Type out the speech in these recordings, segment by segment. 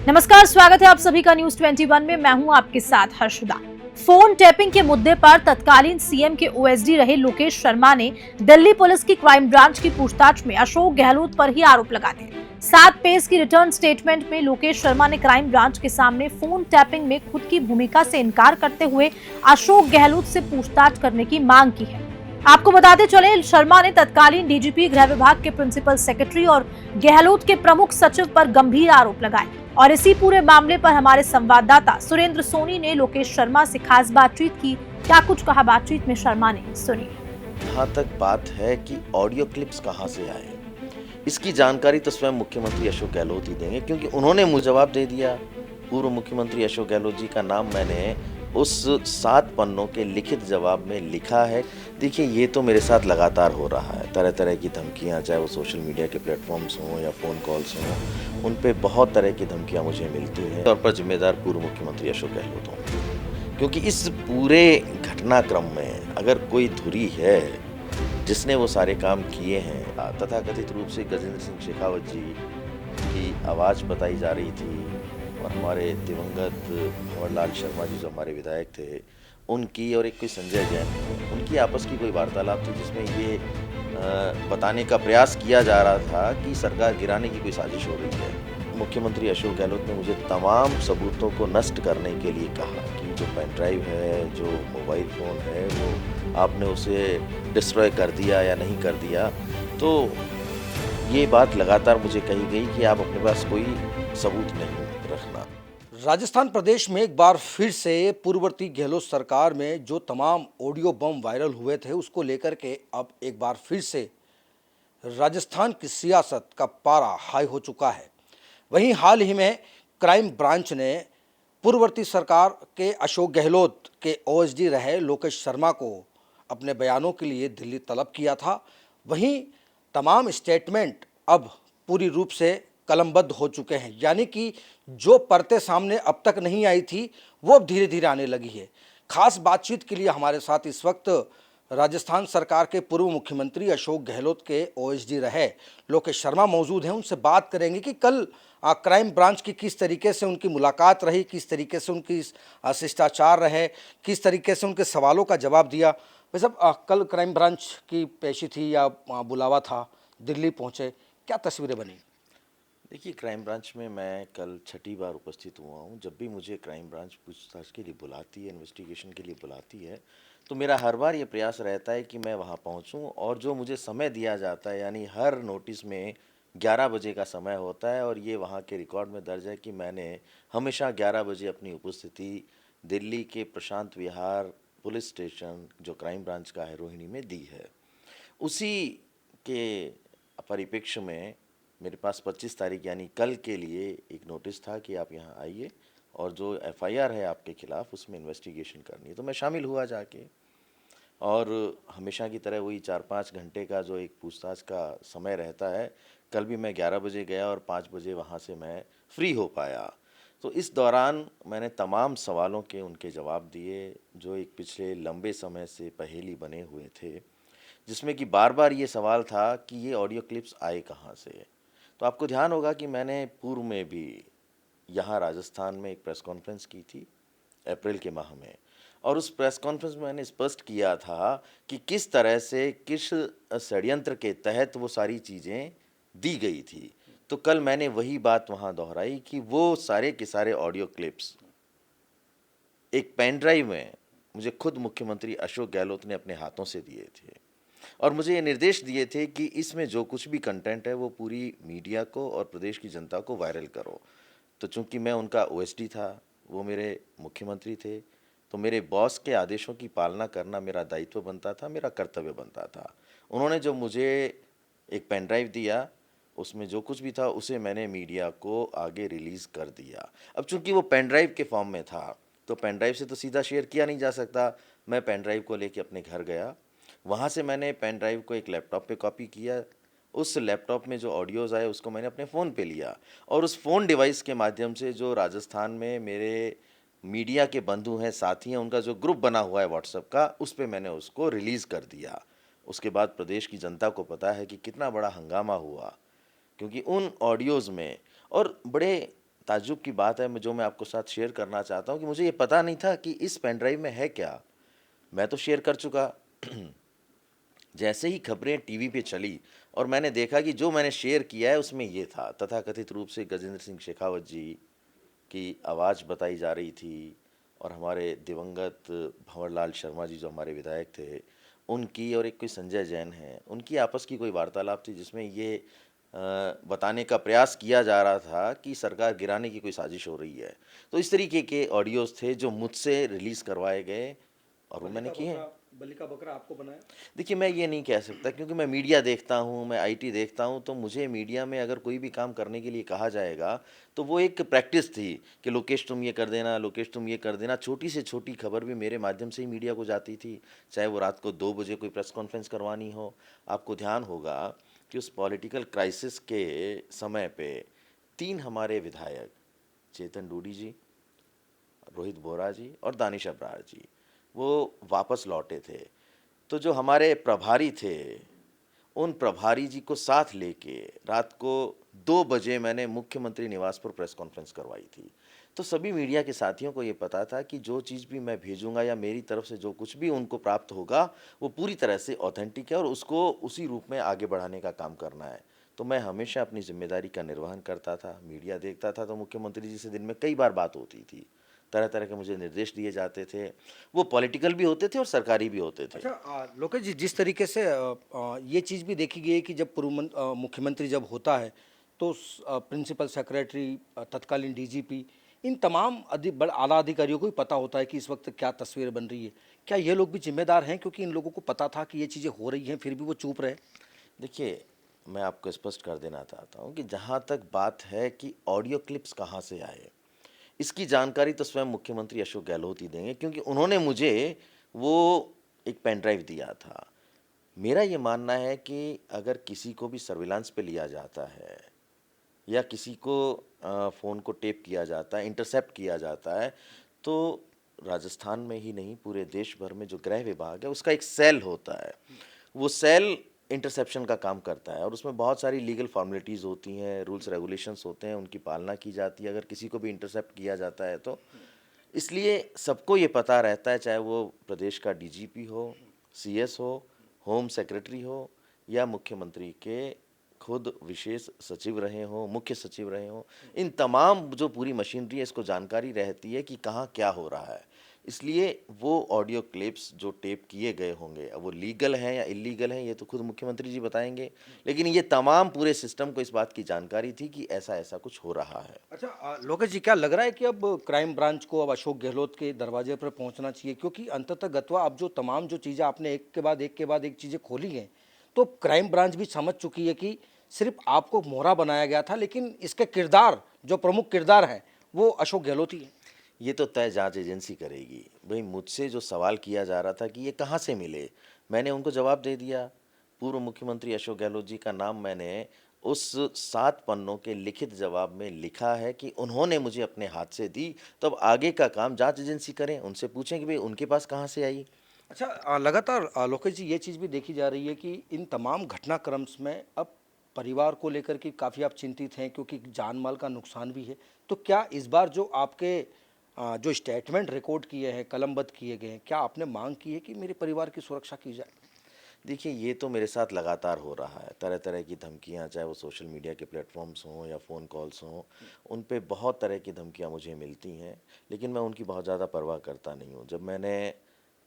नमस्कार, स्वागत है आप सभी का न्यूज 21 में। मैं हूं आपके साथ हर्षदा। फोन टैपिंग के मुद्दे पर तत्कालीन सीएम के ओएसडी रहे लोकेश शर्मा ने दिल्ली पुलिस की क्राइम ब्रांच की पूछताछ में अशोक गहलोत पर ही आरोप लगाए। 7 पेज की रिटर्न स्टेटमेंट में लोकेश शर्मा ने क्राइम ब्रांच के सामने फोन टैपिंग में खुद की भूमिका से इनकार करते हुए अशोक गहलोत से पूछताछ करने की मांग की है। आपको बताते चले, शर्मा ने तत्कालीन डीजीपी गृह विभाग के प्रिंसिपल सेक्रेटरी और गहलोत के प्रमुख सचिव पर गंभीर आरोप लगाए। और इसी पूरे मामले पर हमारे संवाददाता सुरेंद्र सोनी ने लोकेश शर्मा से खास बातचीत की। क्या कुछ कहा बातचीत में शर्मा ने, सुनिए। जहाँ तक बात है कि ऑडियो क्लिप्स कहाँ से आए, इसकी जानकारी तो स्वयं मुख्यमंत्री अशोक गहलोत ही देंगे, क्योंकि उन्होंने मुझे जवाब दे दिया। पूर्व मुख्यमंत्री अशोक गहलोत जी का नाम मैंने उस 7 पन्नों के लिखित जवाब में लिखा है। देखिए, ये तो मेरे साथ लगातार हो रहा है। तरह तरह की धमकियाँ, चाहे वो सोशल मीडिया के प्लेटफॉर्म्स हों या फ़ोन कॉल्स हों, उन पे बहुत तरह की धमकियाँ मुझे मिलती हैं। तौर पर जिम्मेदार पूर्व मुख्यमंत्री अशोक गहलोत हों, क्योंकि इस पूरे घटनाक्रम में अगर कोई धुरी है जिसने वो सारे काम किए हैं, तथाकथित रूप से गजेंद्र सिंह शेखावत जी की आवाज़ बताई जा रही थी और हमारे दिवंगत भंवरलाल शर्मा जी जो हमारे विधायक थे, उनकी और एक कोई संजय जैन थे, उनकी आपस की कोई वार्तालाप थी जिसमें ये बताने का प्रयास किया जा रहा था कि सरकार गिराने की कोई साजिश हो रही है। मुख्यमंत्री अशोक गहलोत ने मुझे तमाम सबूतों को नष्ट करने के लिए कहा कि जो पेन ड्राइव है, जो मोबाइल फ़ोन है, वो आपने उसे डिस्ट्रॉय कर दिया या नहीं कर दिया। तो ये बात लगातार मुझे कही गई कि आप अपने पास कोई सबूत नहीं रखना। राजस्थान प्रदेश में एक बार फिर से पूर्ववर्ती गहलोत सरकार में जो तमाम ऑडियो बम वायरल हुए थे, उसको लेकर के अब एक बार फिर से राजस्थान की सियासत का पारा हाई हो चुका है। वहीं हाल ही में क्राइम ब्रांच ने पूर्ववर्ती सरकार के अशोक गहलोत के ओएसडी रहे लोकेश शर्मा को अपने बयानों के लिए दिल्ली तलब किया था। वहीं तमाम स्टेटमेंट अब पूरी रूप से कलमबद्ध हो चुके हैं, यानी कि जो परतें सामने अब तक नहीं आई थी वो अब धीरे धीरे आने लगी है। खास बातचीत के लिए हमारे साथ इस वक्त राजस्थान सरकार के पूर्व मुख्यमंत्री अशोक गहलोत के ओएसडी रहे लोकेश शर्मा मौजूद हैं। उनसे बात करेंगे कि कल क्राइम ब्रांच की किस तरीके से उनकी मुलाकात रही, किस तरीके से उनकी शिष्टाचार रहे, किस तरीके से उनके सवालों का जवाब दिया। वैसे कल क्राइम ब्रांच की पेशी थी या बुलावा था, दिल्ली पहुँचे, क्या तस्वीरें बनी? देखिए, क्राइम ब्रांच में मैं कल 6ठी बार उपस्थित हुआ हूँ। जब भी मुझे क्राइम ब्रांच पूछताछ के लिए बुलाती है, इन्वेस्टिगेशन के लिए बुलाती है, तो मेरा हर बार ये प्रयास रहता है कि मैं वहाँ पहुँचूँ और जो मुझे समय दिया जाता है, यानी हर नोटिस में 11 बजे का समय होता है और ये वहाँ के रिकॉर्ड में दर्ज है कि मैंने हमेशा 11 बजे अपनी उपस्थिति दिल्ली के प्रशांत विहार पुलिस स्टेशन, जो क्राइम ब्रांच का है, रोहिणी में दी है। उसी के परिप्रेक्ष्य में मेरे पास 25 तारीख यानी कल के लिए एक नोटिस था कि आप यहाँ आइए और जो एफआईआर है आपके खिलाफ उसमें इन्वेस्टिगेशन करनी है। तो मैं शामिल हुआ जाके, और हमेशा की तरह वही 4-5 घंटे का जो एक पूछताछ का समय रहता है, कल भी मैं 11 बजे गया और 5 बजे वहाँ से मैं फ्री हो पाया। तो इस दौरान मैंने तमाम सवालों के उनके जवाब दिए जो एक पिछले लंबे समय से पहेली बने हुए थे, जिसमें कि बार बार ये सवाल था कि ये ऑडियो क्लिप्स आए कहाँ से। तो आपको ध्यान होगा कि मैंने पूर्व में भी यहाँ राजस्थान में एक प्रेस कॉन्फ्रेंस की थी अप्रैल के माह में, और उस प्रेस कॉन्फ्रेंस में मैंने स्पष्ट किया था कि किस तरह से, किस षड्यंत्र के तहत वो सारी चीज़ें दी गई थी। तो कल मैंने वही बात वहाँ दोहराई कि वो सारे के सारे ऑडियो क्लिप्स एक पेन ड्राइव में मुझे खुद मुख्यमंत्री अशोक गहलोत ने अपने हाथों से दिए थे और मुझे ये निर्देश दिए थे कि इसमें जो कुछ भी कंटेंट है वो पूरी मीडिया को और प्रदेश की जनता को वायरल करो। तो चूंकि मैं उनका ओएसडी था, वो मेरे मुख्यमंत्री थे, तो मेरे बॉस के आदेशों की पालना करना मेरा दायित्व बनता था, मेरा कर्तव्य बनता था। उन्होंने जो मुझे एक पेन ड्राइव दिया, उसमें जो कुछ भी था उसे मैंने मीडिया को आगे रिलीज़ कर दिया। अब चूंकि वो पेन ड्राइव के फॉर्म में था, तो पेन ड्राइव से तो सीधा शेयर किया नहीं जा सकता। मैं पेन ड्राइव को लेके अपने घर गया, वहाँ से मैंने पेन ड्राइव को एक लैपटॉप पे कॉपी किया, उस लैपटॉप में जो ऑडियोज़ आए उसको मैंने अपने फ़ोन पे लिया और उस फ़ोन डिवाइस के माध्यम से जो राजस्थान में मेरे मीडिया के बंधु हैं, साथी हैं, उनका जो ग्रुप बना हुआ है व्हाट्सएप का, उस पे मैंने उसको रिलीज़ कर दिया। उसके बाद प्रदेश की जनता को पता है कि कितना बड़ा हंगामा हुआ, क्योंकि उन ऑडियोज़ में और बड़े ताज्जुब की बात है जो मैं आपको साथ शेयर करना चाहता हूँ कि मुझे ये पता नहीं था कि इस पेन ड्राइव में है क्या। मैं तो शेयर कर चुका। जैसे ही खबरें टीवी पे चली और मैंने देखा कि जो मैंने शेयर किया है उसमें ये था, तथाकथित रूप से गजेंद्र सिंह शेखावत जी की आवाज़ बताई जा रही थी और हमारे दिवंगत भंवरलाल शर्मा जी जो हमारे विधायक थे उनकी, और एक कोई संजय जैन है, उनकी आपस की कोई वार्तालाप थी जिसमें ये बताने का प्रयास किया जा रहा था कि सरकार गिराने की कोई साजिश हो रही है। तो इस तरीके के ऑडियोज़ थे जो मुझसे रिलीज़ करवाए गए और वो मैंने किए हैं। बलि का बकरा आपको बनाया? देखिए, मैं ये नहीं कह सकता क्योंकि मैं मीडिया देखता हूँ, मैं आईटी देखता हूँ, तो मुझे मीडिया में अगर कोई भी काम करने के लिए कहा जाएगा, तो वो एक प्रैक्टिस थी कि लोकेश तुम ये कर देना, लोकेश तुम ये कर देना। छोटी से छोटी खबर भी मेरे माध्यम से ही मीडिया को जाती थी, चाहे वो रात को 2 बजे कोई प्रेस कॉन्फ्रेंस करवानी हो। आपको ध्यान होगा कि उस पॉलिटिकल क्राइसिस के समय पे 3 हमारे विधायक, चेतन डूडी जी, रोहित बोरा जी और दानिश अब्रार जी, वो वापस लौटे थे। तो जो हमारे प्रभारी थे, उन प्रभारी जी को साथ लेके रात को 2 बजे मैंने मुख्यमंत्री निवास पर प्रेस कॉन्फ्रेंस करवाई थी। तो सभी मीडिया के साथियों को ये पता था कि जो चीज़ भी मैं भेजूँगा या मेरी तरफ से जो कुछ भी उनको प्राप्त होगा, वो पूरी तरह से ऑथेंटिक है और उसको उसी रूप में आगे बढ़ाने का काम करना है। तो मैं हमेशा अपनी ज़िम्मेदारी का निर्वहन करता था, मीडिया देखता था, तो मुख्यमंत्री जी से दिन में कई बार बात होती थी। तरह-तरह के मुझे निर्देश दिए जाते थे। वो पॉलिटिकल भी होते थे और सरकारी भी होते थे। अच्छा, लोकेश जी, जिस तरीके से ये चीज़ भी देखी गई है कि जब मुख्यमंत्री जब होता है तो प्रिंसिपल सेक्रेटरी, तत्कालीन डीजीपी, इन तमाम आला अधिकारियों को भी पता होता है कि इस वक्त क्या तस्वीर बन रही है। क्या ये लोग भी जिम्मेदार हैं, क्योंकि इन लोगों को पता था कि ये चीज़ें हो रही हैं फिर भी वो चुप रहे? देखिए, मैं आपको स्पष्ट कर देना चाहता हूँ कि जहाँ तक बात है कि ऑडियो क्लिप्स कहाँ से आए, इसकी जानकारी तो स्वयं मुख्यमंत्री अशोक गहलोत ही देंगे क्योंकि उन्होंने मुझे वो एक पेन ड्राइव दिया था। मेरा ये मानना है कि अगर किसी को भी सर्विलांस पे लिया जाता है या किसी को फ़ोन को टेप किया जाता है, इंटरसेप्ट किया जाता है, तो राजस्थान में ही नहीं पूरे देश भर में जो गृह विभाग है उसका एक सेल होता है। वो सेल इंटरसेप्शन का काम करता है और उसमें बहुत सारी लीगल फॉर्मेलिटीज़ होती हैं, रूल्स रेगुलेशंस होते हैं, उनकी पालना की जाती है अगर किसी को भी इंटरसेप्ट किया जाता है तो। इसलिए सबको ये पता रहता है, चाहे वो प्रदेश का डीजीपी हो, सीएस हो, होम सेक्रेटरी हो या मुख्यमंत्री के खुद विशेष सचिव रहे हों, मुख्य सचिव रहे हों, इन तमाम जो पूरी मशीनरी है इसको जानकारी रहती है कि कहाँ क्या हो रहा है। इसलिए वो ऑडियो क्लिप्स जो टेप किए गए होंगे, अब वो लीगल हैं या इल्लीगल हैं ये तो खुद मुख्यमंत्री जी बताएँगे। लेकिन ये तमाम पूरे सिस्टम को इस बात की जानकारी थी कि ऐसा-ऐसा कुछ हो रहा है। अच्छा, लोकेश जी, क्या लग रहा है कि अब क्राइम ब्रांच को अब अशोक गहलोत के दरवाजे पर पहुंचना चाहिए, क्योंकि अंततः गत्वा अब जो तमाम जो चीज़ें आपने एक के बाद एक चीज़ें खोली हैं, तो क्राइम ब्रांच भी समझ चुकी है कि सिर्फ आपको मोहरा बनाया गया था, लेकिन इसके किरदार, जो प्रमुख किरदार हैं, वो अशोक गहलोत ही है। ये तो तय जांच एजेंसी करेगी। भई मुझसे जो सवाल किया जा रहा था कि ये कहाँ से मिले, मैंने उनको जवाब दे दिया। पूर्व मुख्यमंत्री अशोक गहलोत जी का नाम मैंने उस 7 पन्नों के लिखित जवाब में लिखा है कि उन्होंने मुझे अपने हाथ से दी, तो अब आगे का काम जांच एजेंसी करें, उनसे पूछें कि भई उनके पास कहाँ से आई। अच्छा, लगातार लोकेश जी, ये चीज़ भी देखी जा रही है कि इन तमाम घटनाक्रम में अब परिवार को लेकर के काफ़ी आप चिंतित हैं, क्योंकि जान माल का नुकसान भी है। तो क्या इस बार जो आपके जो स्टेटमेंट रिकॉर्ड किए हैं, कलमबद्ध किए गए हैं, क्या आपने मांग की है कि मेरे परिवार की सुरक्षा की जाए? देखिए, ये तो मेरे साथ लगातार हो रहा है। तरह-तरह की धमकियाँ, चाहे वो सोशल मीडिया के प्लेटफ़ॉर्म्स हों या फ़ोन कॉल्स हों, उन पे बहुत तरह की धमकियाँ मुझे मिलती हैं, लेकिन मैं उनकी बहुत ज़्यादा परवाह करता नहीं हूँ। जब मैंने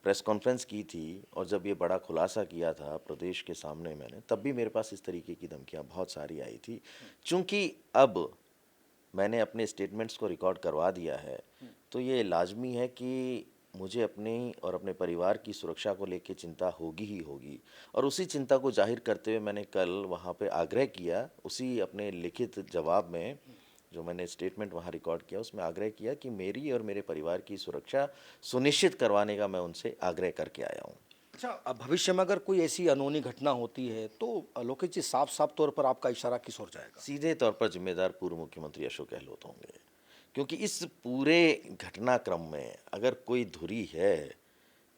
प्रेस कॉन्फ्रेंस की थी और जब ये बड़ा खुलासा किया था प्रदेश के सामने मैंने, तब भी मेरे पास इस तरीके की धमकियाँ बहुत सारी आई थी। चूँकि अब मैंने अपने स्टेटमेंट्स को रिकॉर्ड करवा दिया है, तो ये लाज़मी है कि मुझे अपनी और अपने परिवार की सुरक्षा को लेके चिंता होगी ही होगी और उसी चिंता को ज़ाहिर करते हुए मैंने कल वहाँ पे आग्रह किया, उसी अपने लिखित जवाब में जो मैंने स्टेटमेंट वहाँ रिकॉर्ड किया, उसमें आग्रह किया कि मेरी और मेरे परिवार की सुरक्षा सुनिश्चित करवाने का मैं उनसे आग्रह करके आया हूँ। अच्छा, अब भविष्य में अगर कोई ऐसी अनहोनी घटना होती है तो लोकेश जी, साफ साफ तौर पर आपका इशारा किस ओर जाएगा? सीधे तौर पर जिम्मेदार पूर्व मुख्यमंत्री अशोक गहलोत होंगे, क्योंकि इस पूरे घटनाक्रम में अगर कोई धुरी है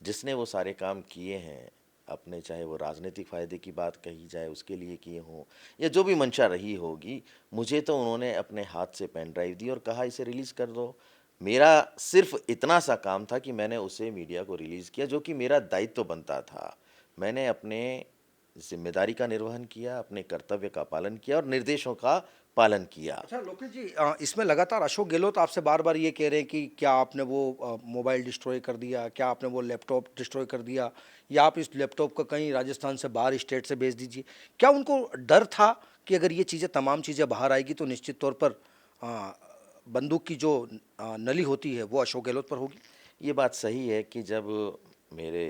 जिसने वो सारे काम किए हैं, अपने, चाहे वो राजनीतिक फ़ायदे की बात कही जाए उसके लिए किए हों या जो भी मंशा रही होगी, मुझे तो उन्होंने अपने हाथ से पेन ड्राइव दी और कहा इसे रिलीज़ कर दो। मेरा सिर्फ़ इतना सा काम था कि मैंने उसे मीडिया को रिलीज़ किया, जो कि मेरा दायित्व बनता था। मैंने अपने ज़िम्मेदारी का निर्वहन किया, अपने कर्तव्य का पालन किया और निर्देशों का पालन किया। अच्छा लोकेश जी, इसमें लगातार अशोक गहलोत आपसे बार बार ये कह रहे हैं कि क्या आपने वो मोबाइल डिस्ट्रॉय कर दिया, क्या आपने वो लैपटॉप डिस्ट्रॉय कर दिया, या आप इस लैपटॉप को कहीं राजस्थान से बाहर स्टेट से भेज दीजिए। क्या उनको डर था कि अगर ये चीज़ें तमाम चीज़ें बाहर आएगी तो निश्चित तौर पर अ, बंदूक की जो नली होती है वो अशोक गहलोत पर होगी? ये बात सही है कि जब मेरे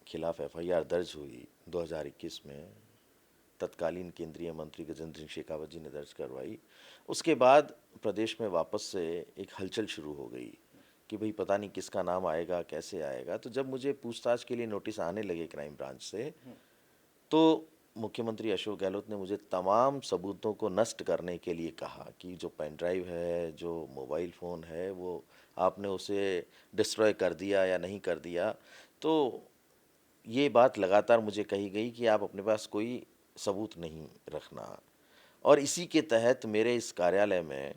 खिलाफ एफआईआर दर्ज हुई 2021 में, तत्कालीन केंद्रीय मंत्री गजेंद्र सिंह शेखावत जी ने दर्ज करवाई, उसके बाद प्रदेश में वापस से एक हलचल शुरू हो गई कि भाई पता नहीं किसका नाम आएगा, कैसे आएगा। तो जब मुझे पूछताछ के लिए नोटिस आने लगे क्राइम ब्रांच से, तो मुख्यमंत्री अशोक गहलोत ने मुझे तमाम सबूतों को नष्ट करने के लिए कहा कि जो पेन ड्राइव है, जो मोबाइल फ़ोन है, वो आपने उसे डिस्ट्रॉय कर दिया या नहीं कर दिया। तो ये बात लगातार मुझे कही गई कि आप अपने पास कोई सबूत नहीं रखना, और इसी के तहत मेरे इस कार्यालय में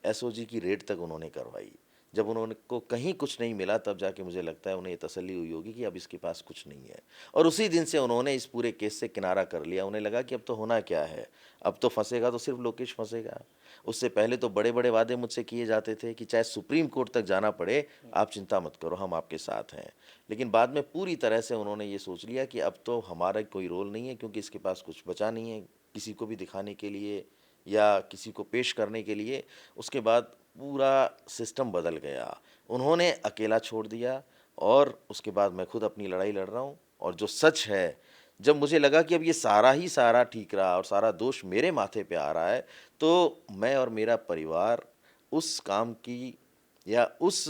एसओजी की रेड तक उन्होंने करवाई। जब उन्होंने को कहीं कुछ नहीं मिला, तब जाके मुझे लगता है उन्हें ये तसल्ली हुई होगी कि अब इसके पास कुछ नहीं है, और उसी दिन से उन्होंने इस पूरे केस से किनारा कर लिया। उन्हें लगा कि अब तो होना क्या है, अब तो फंसेगा तो सिर्फ लोकेश फंसेगा। उससे पहले तो बड़े बड़े वादे मुझसे किए जाते थे कि चाहे सुप्रीम कोर्ट तक जाना पड़े, आप चिंता मत करो, हम आपके साथ हैं। लेकिन बाद में पूरी तरह से उन्होंने ये सोच लिया कि अब तो हमारा कोई रोल नहीं है, क्योंकि इसके पास कुछ बचा नहीं है किसी को भी दिखाने के लिए या किसी को पेश करने के लिए। उसके बाद पूरा सिस्टम बदल गया, उन्होंने अकेला छोड़ दिया, और उसके बाद मैं खुद अपनी लड़ाई लड़ रहा हूँ। और जो सच है, जब मुझे लगा कि अब ये सारा ही सारा ठीक रहा और सारा दोष मेरे माथे पे आ रहा है, तो मैं और मेरा परिवार उस काम की या उस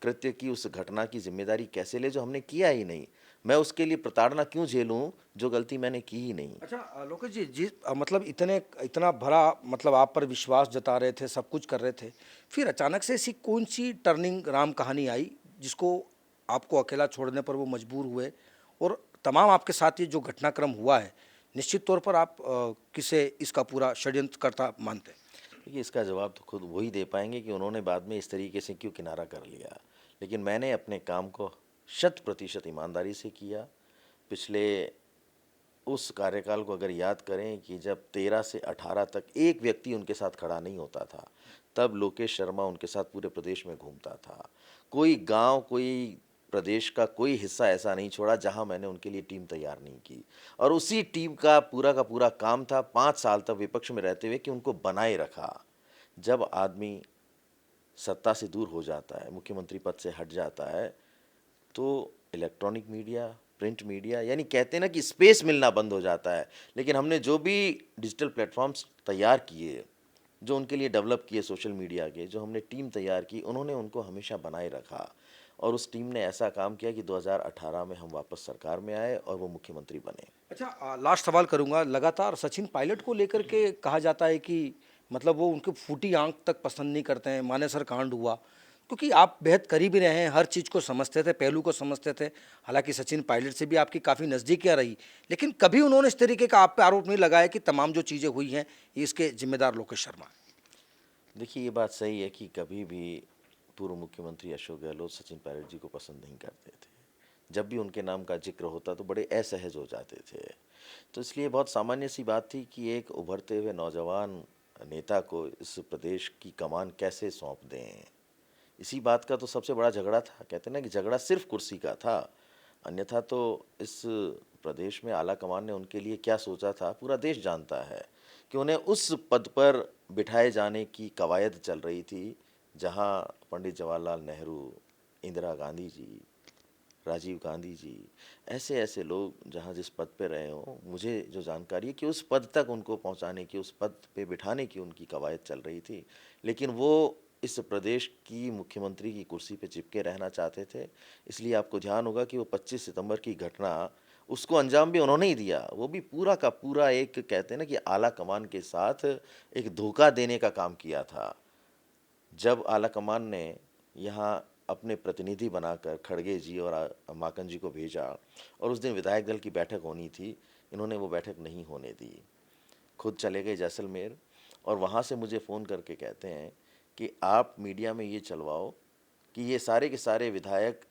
कृत्य की, उस घटना की जिम्मेदारी कैसे ले जो हमने किया ही नहीं। मैं उसके लिए प्रताड़ना क्यों झेलूं जो गलती मैंने की ही नहीं। अच्छा लोकेश जी, मतलब इतना भरा मतलब आप पर विश्वास जता रहे थे, सब कुछ कर रहे थे, फिर अचानक से ऐसी कौन सी टर्निंग राम कहानी आई जिसको आपको अकेला छोड़ने पर वो मजबूर हुए, और तमाम आपके साथ ये जो घटनाक्रम हुआ है, निश्चित तौर पर आप किसे इसका पूरा षड्यंत्रकर्ता मानते हैं? देखिए, इसका जवाब तो खुद वही दे पाएंगे कि उन्होंने बाद में इस तरीके से क्यों किनारा कर लिया। लेकिन मैंने अपने काम को 100% ईमानदारी से किया। पिछले उस कार्यकाल को अगर याद करें कि जब 13 से 18 तक एक व्यक्ति उनके साथ खड़ा नहीं होता था, तब लोकेश शर्मा उनके साथ पूरे प्रदेश में घूमता था। कोई गांव, कोई प्रदेश का कोई हिस्सा ऐसा नहीं छोड़ा जहां मैंने उनके लिए टीम तैयार नहीं की, और उसी टीम का पूरा काम था 5 साल तक विपक्ष में रहते हुए कि उनको बनाए रखा। जब आदमी सत्ता से दूर हो जाता है, मुख्यमंत्री पद से हट जाता है, तो इलेक्ट्रॉनिक मीडिया, प्रिंट मीडिया, यानी कहते हैं ना कि स्पेस मिलना बंद हो जाता है। लेकिन हमने जो भी डिजिटल प्लेटफॉर्म्स तैयार किए, जो उनके लिए डेवलप किए सोशल मीडिया के, जो हमने टीम तैयार की, उन्होंने उनको हमेशा बनाए रखा। और उस टीम ने ऐसा काम किया कि 2018 में हम वापस सरकार में आए और वो मुख्यमंत्री बने। अच्छा लास्ट सवाल करूंगा, लगातार सचिन पायलट को लेकर के कहा जाता है कि मतलब वो उनकी फूटी आंख तक पसंद नहीं करते हैं, मानेसर कांड हुआ, क्योंकि आप बेहद करीब ही रहे हैं, हर चीज़ को समझते थे, पहलू को समझते थे। हालांकि सचिन पायलट से भी आपकी काफ़ी नज़दीकियाँ रही, लेकिन कभी उन्होंने इस तरीके का आप पे आरोप नहीं लगाया कि तमाम जो चीज़ें हुई हैं ये इसके जिम्मेदार लोकेश शर्मा हैं? देखिए, ये बात सही है कि कभी भी पूर्व मुख्यमंत्री अशोक गहलोत सचिन पायलट जी को पसंद नहीं करते थे। जब भी उनके नाम का जिक्र होता तो बड़े असहज हो जाते थे। तो इसलिए बहुत सामान्य सी बात थी कि एक उभरते हुए नौजवान नेता को इस प्रदेश की कमान कैसे सौंप दें। इसी बात का तो सबसे बड़ा झगड़ा था। कहते हैं ना कि झगड़ा सिर्फ कुर्सी का था, अन्यथा तो इस प्रदेश में आला कमान ने उनके लिए क्या सोचा था पूरा देश जानता है। कि उन्हें उस पद पर बिठाए जाने की कवायद चल रही थी जहां पंडित जवाहरलाल नेहरू, इंदिरा गांधी जी, राजीव गांधी जी, ऐसे ऐसे लोग जहाँ जिस पद पे रहे हों, मुझे जो जानकारी है कि उस पद तक उनको पहुँचाने की, उस पद पे बिठाने की उनकी कवायद चल रही थी। लेकिन वो इस प्रदेश की मुख्यमंत्री की कुर्सी पे चिपके रहना चाहते थे। इसलिए आपको ध्यान होगा कि वो 25 सितंबर की घटना, उसको अंजाम भी उन्होंने ही दिया। वो भी पूरा का पूरा एक, कहते हैं ना कि आला कमान के साथ एक धोखा देने का काम किया था। जब आला कमान ने यहाँ अपने प्रतिनिधि बनाकर खड़गे जी और माकन जी को भेजा और उस दिन विधायक दल की बैठक होनी थी, इन्होंने वो बैठक नहीं होने दी। खुद चले गए जैसलमेर और वहाँ से मुझे फ़ोन करके कहते हैं कि आप मीडिया में ये चलवाओ कि ये सारे के सारे विधायक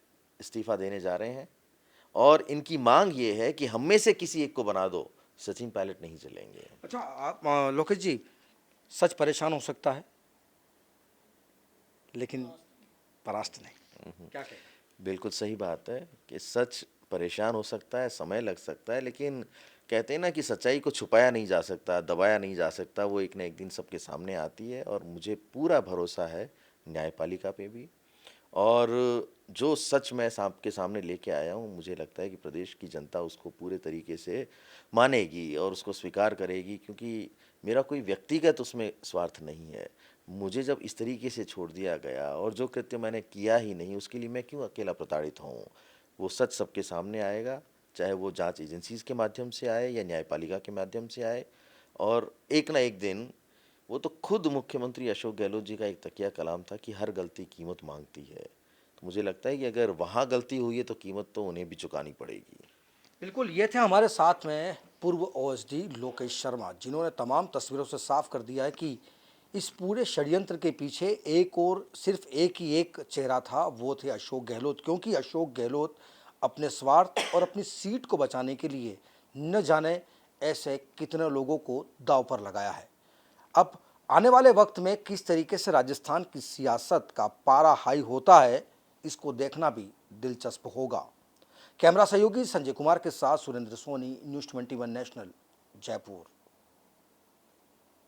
इस्तीफ़ा देने जा रहे हैं और इनकी मांग ये है कि हम में से किसी एक को बना दो, सचिन पायलट नहीं चलेंगे। अच्छा, आप लोकेश जी, सच परेशान हो सकता है लेकिन परास्त नहीं, क्या कहें? बिल्कुल सही बात है कि सच परेशान हो सकता है, समय लग सकता है, लेकिन कहते हैं ना कि सच्चाई को छुपाया नहीं जा सकता, दबाया नहीं जा सकता, वो एक न एक दिन सबके सामने आती है और मुझे पूरा भरोसा है न्यायपालिका पे भी। और जो सच मैं आपके सामने लेके आया हूँ, मुझे लगता है कि प्रदेश की जनता उसको पूरे तरीके से मानेगी और उसको स्वीकार करेगी, क्योंकि मेरा कोई व्यक्तिगत उसमें स्वार्थ नहीं है। मुझे जब इस तरीके से छोड़ दिया गया और जो कृत्य मैंने किया ही नहीं, उसके लिए मैं क्यों अकेला प्रताड़ित हूँ? वो सच सबके सामने आएगा, चाहे वो जांच एजेंसीज के माध्यम से आए या न्यायपालिका के माध्यम से आए, और एक ना एक दिन वो तो खुद मुख्यमंत्री अशोक गहलोत जी का एक तकिया कलाम था कि हर गलती कीमत मांगती है। तो मुझे लगता है कि अगर वहाँ गलती हुई है तो कीमत तो उन्हें भी चुकानी पड़ेगी। बिल्कुल, ये थे हमारे साथ में पूर्व ओएसडी लोकेश शर्मा, जिन्होंने तमाम तस्वीरों से साफ कर दिया है कि इस पूरे षड्यंत्र के पीछे एक और सिर्फ एक ही एक चेहरा था, वो थे अशोक गहलोत। क्योंकि अशोक गहलोत अपने स्वार्थ और अपनी सीट को बचाने के लिए न जाने ऐसे कितने लोगों को दांव पर लगाया है। अब आने वाले वक्त में किस तरीके से राजस्थान की सियासत का पारा हाई होता है, इसको देखना भी दिलचस्प होगा। कैमरा सहयोगी संजय कुमार के साथ सुरेंद्र सोनी, न्यूज़ 21 नेशनल, जयपुर।